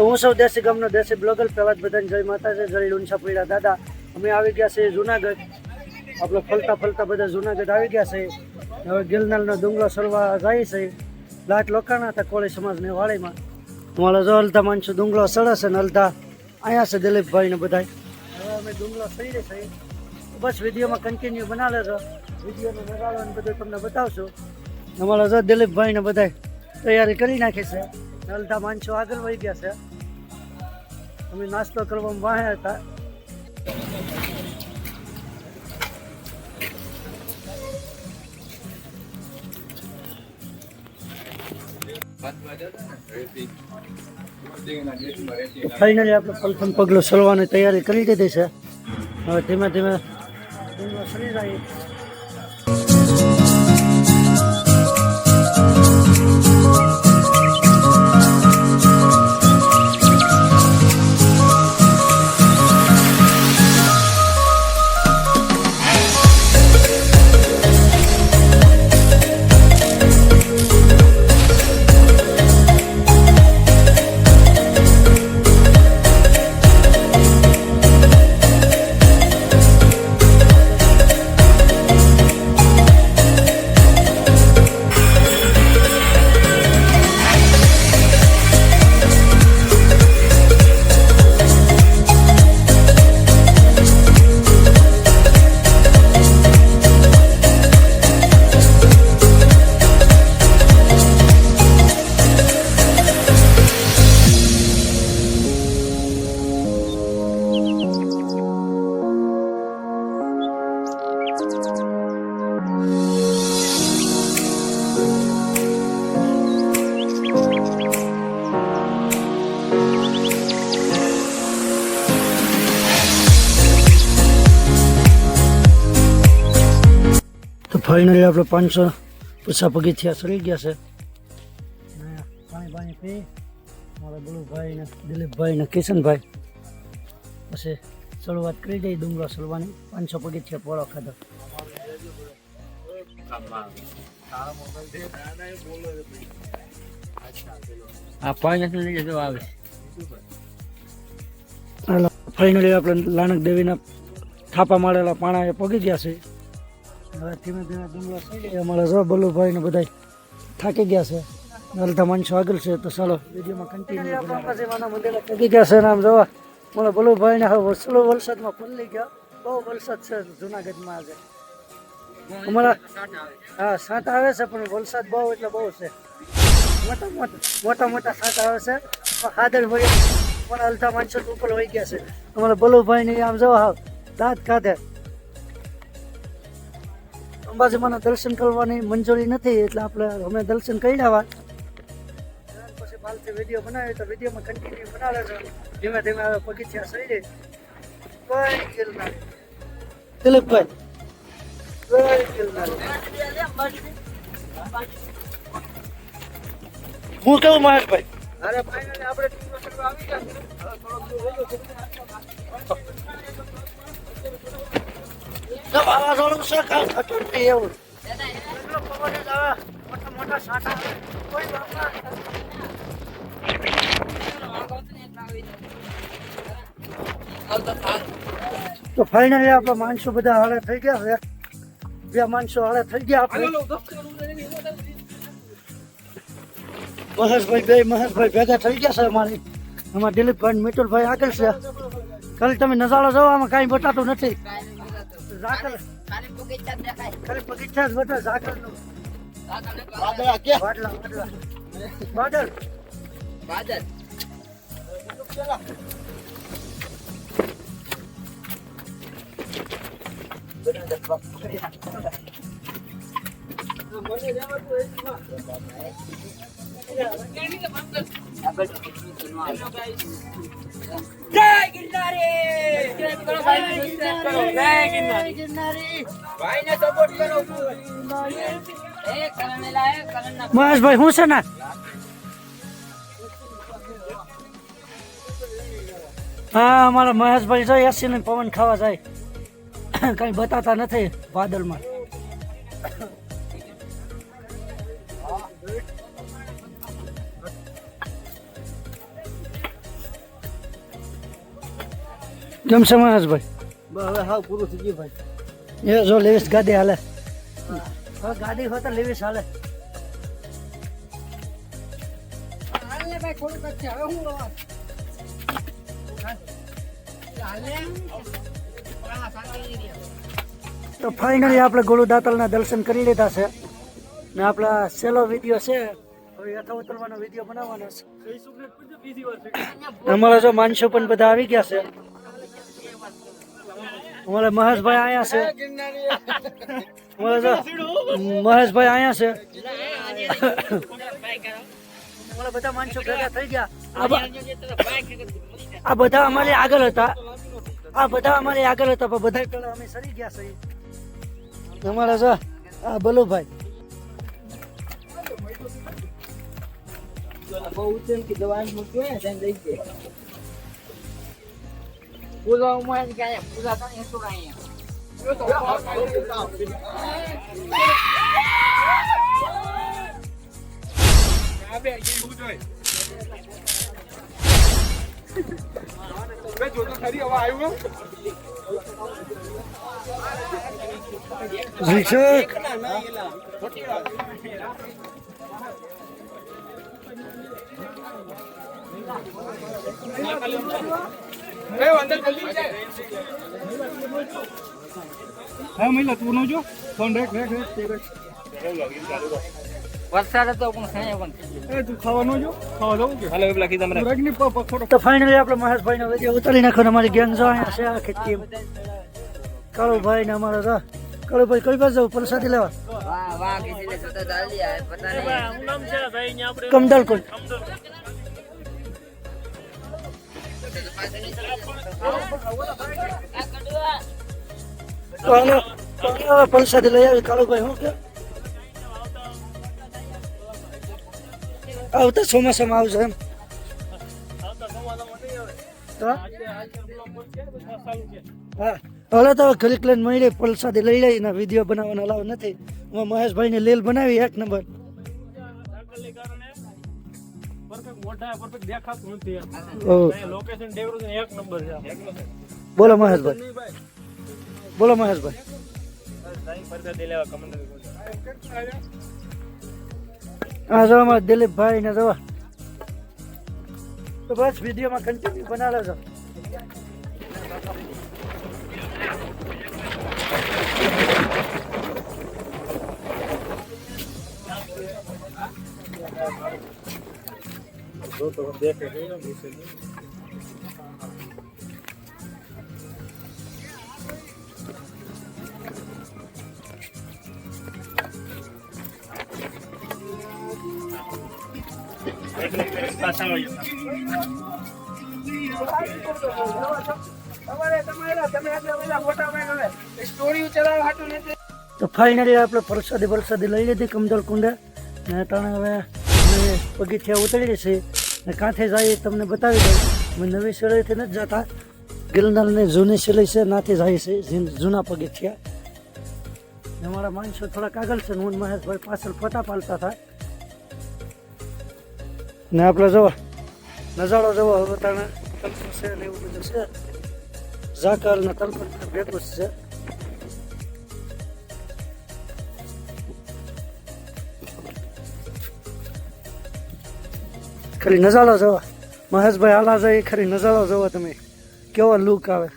તો હું સૌ દેશી ગામનો દેશી બ્લોગર પહેલા જ બધાને જય માતાજી, જય લુણસા પીડા દાદા. અમે આવી ગયા છે જુનાગઢ. આપણે ફરતા ફરતા બધા જુનાગઢ આવી ગયા છે. હવે ગિરનારનો ડુંગરો સળવા જાય છે. લાટ લોકાણા હતા કોળી સમાજની વાડીમાં. અમારા જો અલતા માણસો ડુંગરો સળે છે ને અલતા અહીંયા છે દિલીપભાઈ ને બધા. હવે અમે ડુંગરો સળી છે. બસ વિડીયોમાં કન્ટિન્યુ બના લેજો. વિડીયોનો નજારો ને બધું તમને બતાવશું. અમારા જો દિલીપભાઈ ને બધા તૈયારી કરી નાખી છે. અલતા માણસો આગળ વહી ગયા છે. અમે નાસ્તો કરવામાં વાહ્યા હતા. ફાઇનલી આપણે પ્રથમ પગલું સળવાની તૈયારી કરી દીધી છે. હવે ધીમે ધીમે સળી જાય. ફાઇનલી આપણે 550 પગથિયા ચડી ગયા છે. પાણી પાણી પી મારા બલુભાઈ ને દિલીપભાઈ ને કિશનભાઈ પછી શરૂઆત કરી દઈ ડુંગરો ચડવાની. 500 પગથિયા પોળો ખાધો. ફાઇનલી આપણે લાનક દેવીના થાપા મારેલા પાણા પગી ગયા છે. હવે ધીમે ધીમે ડુંગરો થઈ અમારા જો બલુભાઈ ને બધા થાકી ગયા છે. અડધા માણસો આગળ છે. તો ચાલો વિડીયોમાં કન્ટિન્યુ. મંદિરે પગી ગયા છે. આમ જોવા મારા બલુભાઈ ને હવે સ્લો વલસાડમાં પલ્લી ગયા. બહુ વલસાડ છે જુનાગઢમાં આજે. અમારા હા સાંટા આવે છે પણ વલસાડ બહુ એટલે બહુ છે. મોટા મોટા સાંટા આવે છે. હાદર ભરી પણ અડધા માણસો ઉપર વહી ગયા છે. અમારા બલુભાઈ ને આમ જોવા હાવ દાંત કાઢે. અંબાજીમાંના દર્શન કરવાની મંજૂરી નથી એટલે અમે દર્શન કરી લેવા. પછી બાલથી વિડીયો બનાવ્યો તો વિડીયોમાં કન્ટિન્યુ બનાવે છે. ધીમે ધીમે હવે પગથિયા સળી ગિરનાર. દિલીપભાઈ હું કેવું મહેશભાઈ? અરે ફાઇનલી આપણે આવી ગયા. વાવાઝોડું છે કાંઈ થતું નથી એવું. મોટા મોટા સાંટા તો ફાઇનલી આપણે માણસો બધા હાલે થઈ ગયા છે. 2 માણસો હાલે થઈ ગયા આપણે. મહેશભાઈ ભેગા થઈ ગયા છે અમારી. અમારા દિલીપભાઈ મિતુલભાઈ આગળ છે. ખાલી તમે નજારો જોવો આમાં કાંઈ બતાતું નથી. ખાલી બગીચા જ બધા ઝાકળનું. બાદલ જય ગિરનારી ભાઈને સપોર્ટ કરો. મહેશભાઈ શું છે ને? હા અમારા મહેશભાઈ જાય એસી ને પવન ખાવા જાય. કઈ બતાતા નથી વાદળમાં. કેમ છે મહેશભાઈ? હવે હાવ પૂરું થઈ ગયું ભાઈ. એ જો લેવીસ ગાડી હાલે. હવે ગાડી હોય તો લેવીસ હાલે. હાલે ભાઈ થોડુંક જ છે હવે હું તો ફાઇનલી આપણે ગોળુ દાતલના દર્શન કરી લીધા છે ને આપણા છેલ્લો વિડીયો છે હવે યથા ઉતરવાનો વિડીયો બનાવવાનો છે. અમારા જો માણસો પણ બધા આવી ગયા છે. અમારા મહેશભાઈ અહીંયા છે. અમારા જો મહેશભાઈ અહીંયા છે. અમારા બધા માણસો ભેગા થઈ ગયા. આ બધા અમારી આગળ હતા. પણ બધા પેલા અમે સરી ગયા છીએ. અમારા જો આ બલુભાઈ બહુ ઉતેલ કે દવા મૂક્યો ને ત્યાં જઈ છે પૂજા ઉમાય કે આયા પૂજા કાઈ હેતો આયા શિક્ષક હા મહિલા તું નો જો ફોન રેક વરસાદ હતો પણ સાયા પણ એ તું ખાવા નો જો ખાવા જવું કે હાલે લખી તમને રગની પકોડો તો ફાઇનલી આપણે મહેશભાઈનો વિડીયો ઉતારી નાખો ને અમારી ગેંગ જો અહીંયા છે આખી ટીમ. કાળુભાઈ ને અમારા જો કાળુભાઈ કઈ બાજુ જવું પ્રસાદી લેવા? વાહ વાહ કિસીને સતત આલી આ પતા નહીં હું નામ છે ભાઈ ને આપણે કમદલ કોણ તો હાલો પ્રસાદી લઈ આવી. કાળુભાઈ શું કે આવતા ચોમાસામાં આવજો એમ. હા હવે તો ઘડીક લઈને મળી પ્રસાદી લઈ લઈને વિડીયો બનાવવાનો અલાવ નથી. મહેશભાઈ ની લીલ બનાવી એક નંબર. પરફેક્ટ દેખાતું નથી ઓહ. લોકેશન ડેવલપમેન્ટ એક નંબર છે બોલો મહેશભાઈ. બોલો મહેશભાઈ. હા જો અમારા દિલીપભાઈ ને જોવા તો બસ વિડીયોમાં કન્ટિન્યુ બનાવે છો. તો ફાઇનલી આપણે પ્રસાદી લઈ લીધી કમદલ કુંડે ને તને હવે અમે પગથિયા ઉતરી છે ને કાંઠે જઈએ તમને બતાવી દઉં. અમે નવી સિલાઈથી નથી જતા. ગિરનારની જૂની સિલાઈ છે નાથી જાય છે જૂના પગથિયા. અમારા માણસો થોડાક આગળ છે ને હું મહેશભાઈ પાછળ ફોટા પાડતા થાય ને આપણે જોવા નજારો જોવો હવે તાણે તલપણ છે ને એવું બધું છે. ઝાકર ને તલપણ ભેગું છે. ખાલી નજારો જોવા મહેશભાઈ હાલા જાય ખરી નજારો જોવો તમે કેવો લુક આવે.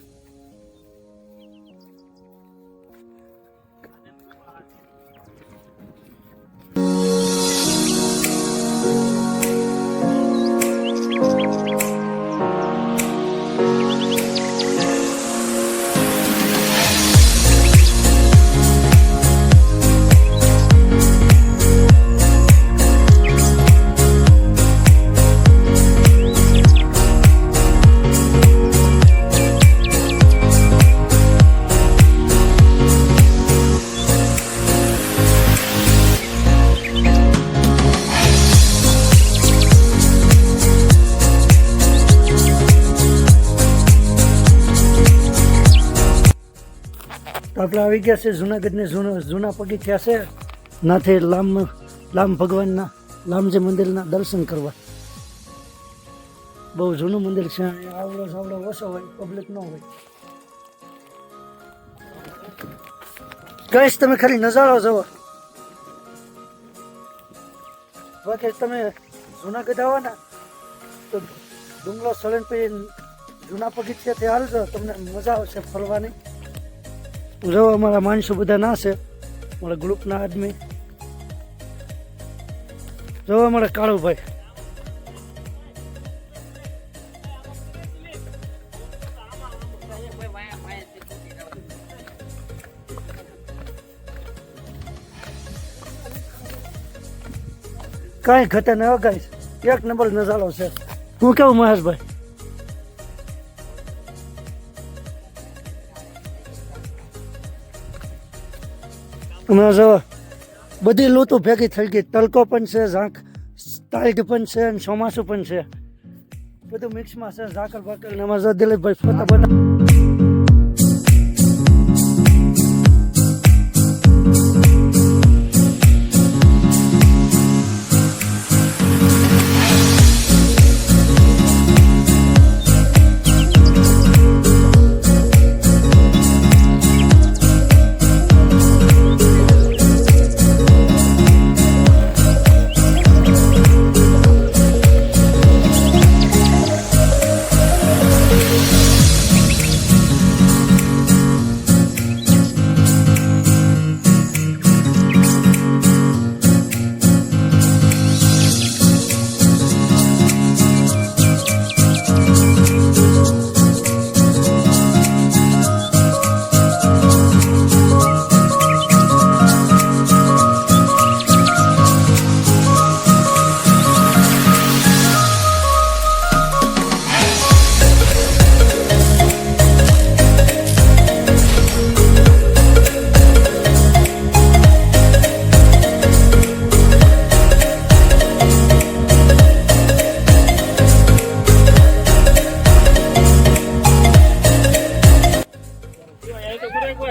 તો આપણે આવી ગયા છે જુનાગઢની જૂના પગથિયા છે નાથી લામ ભગવાનના લામજી મંદિરના દર્શન કરવા. બહુ જૂનું મંદિર છે. અહીંયા આવડો સાવડો ઓછો હોય, પબ્લિક ન હોય. ગાઈસ તમે ખાલી નજારો જુઓ. બાકી તમે જુનાગઢ આવો ને તો ડુંગરો સળંગ પછી જૂના પગથિયાથી હાલજો, તમને મજા આવશે ફરવાની. જો અમારા માણસો બધા ના છે, અમારા ગ્રુપના આદમી. જો અમારા કાળુભાઈ. કાંઈ ઘટે ન ગાઈસ, એક નંબર નજારો છે. હું કેવું મહેશભાઈ? હમણાં જો બધી ઋતુ ભેગી થઈ ગઈ. તડકો પણ છે, ઝાંખ ટાઈટ પણ છે, અને ચોમાસું પણ છે. બધું મિક્સમાં છે. ઝાકર બાકર ને એમાં જો દિલીપભાઈ ફોટા બધા.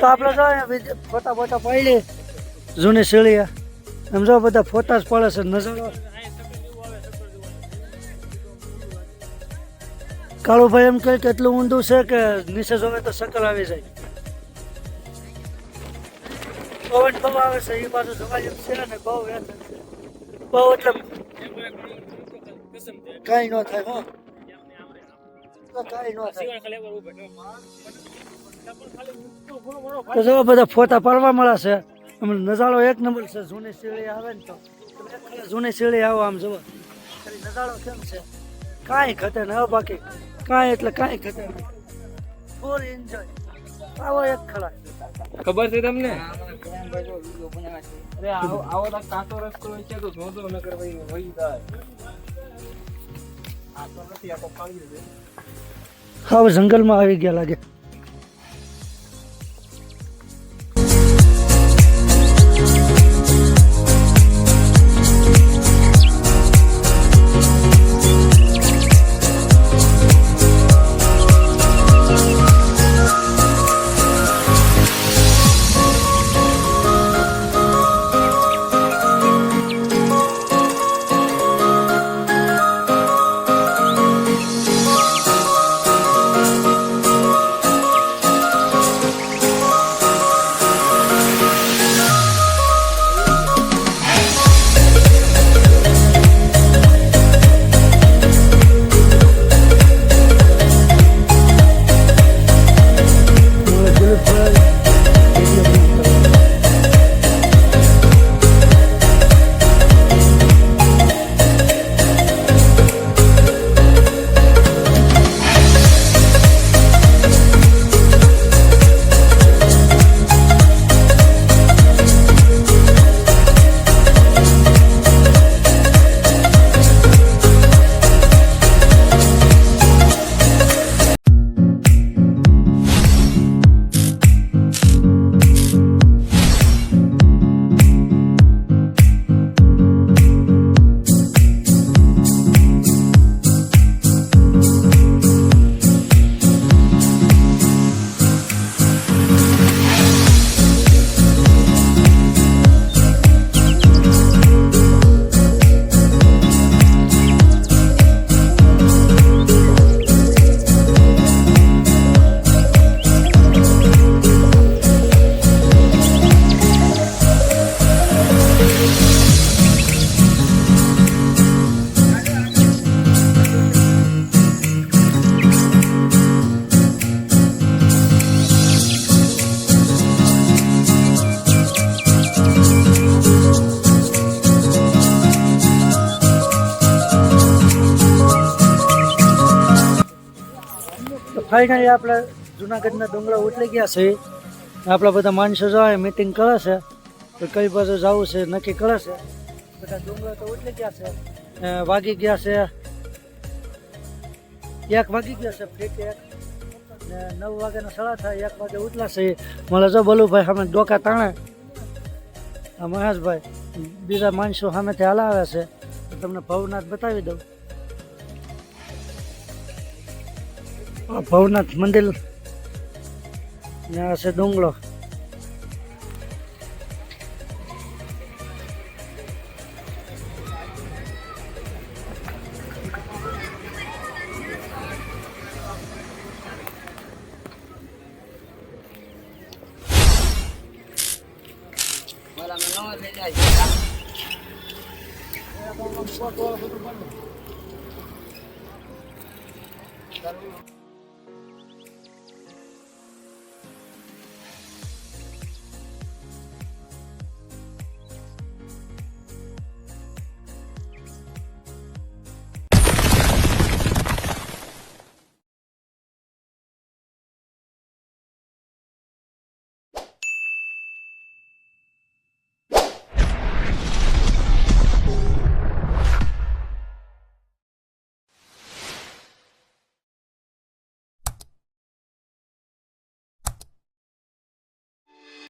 તો આપણે જો અહીંયા ફોટા બોટા પાડી જૂની શેળિયા. એમ જો બધા ફોટા જ પડે છે. નજારો કાળુભાઈ એમ કહે કે એટલું ઊંડું છે કે નીચે જોવે તો શક્કર આવી જાય. પવન બહુ આવે છે એ બાજુ જવા જેમ છે ને, બહુ બહુ એટલે કાંઈ ન થાય. હો કાંઈ ન થાય. તો જો બધા ફોટા પાડવા મળે છે. નજારો એક નંબર છે. જૂની શેરી આવે ને તો જૂની શેરી આવો, આમ જુઓ નજારો કેમ છે. કાંઈ ઘટે ને બાકી કાંઈ એટલે કાંઈ ઘટે નહીં. Full enjoy. આવો એક ખરા. ખબર છે તમને? અરે આવો તો કાચો રસ્તો છે તો જોજો નકર ભાઈ વહી જાય. આ તો નથી, આ તો પાણી છે. હવે જંગલમાં આવી ગયા લાગે. ફાઇનલી આપણે જુનાગઢના ડુંગરા ઉતરી ગયા છે. આપણા બધા માણસો જાય મીટિંગ કરે છે તો કઈ બાજુ જવું છે નક્કી કરે છે. બધા ડુંગરા તો ઉતરી ગયા છે. વાગી ગયા છે 1 વાગી ગયા છે ફેટ 1 ને 9 વાગ્યાના સળા થાય 1 વાગે ઉતલા છે. મળે જો બલુભાઈ સામે ડોકા તાણે આ મહેશભાઈ બીજા માણસો સામેથી હલાવે છે. તમને ભવનાથ બતાવી દઉં. આ ભવનાથ મંદિર ને આ છે ડુંગરો. મારા નવો થઈ જાય છે.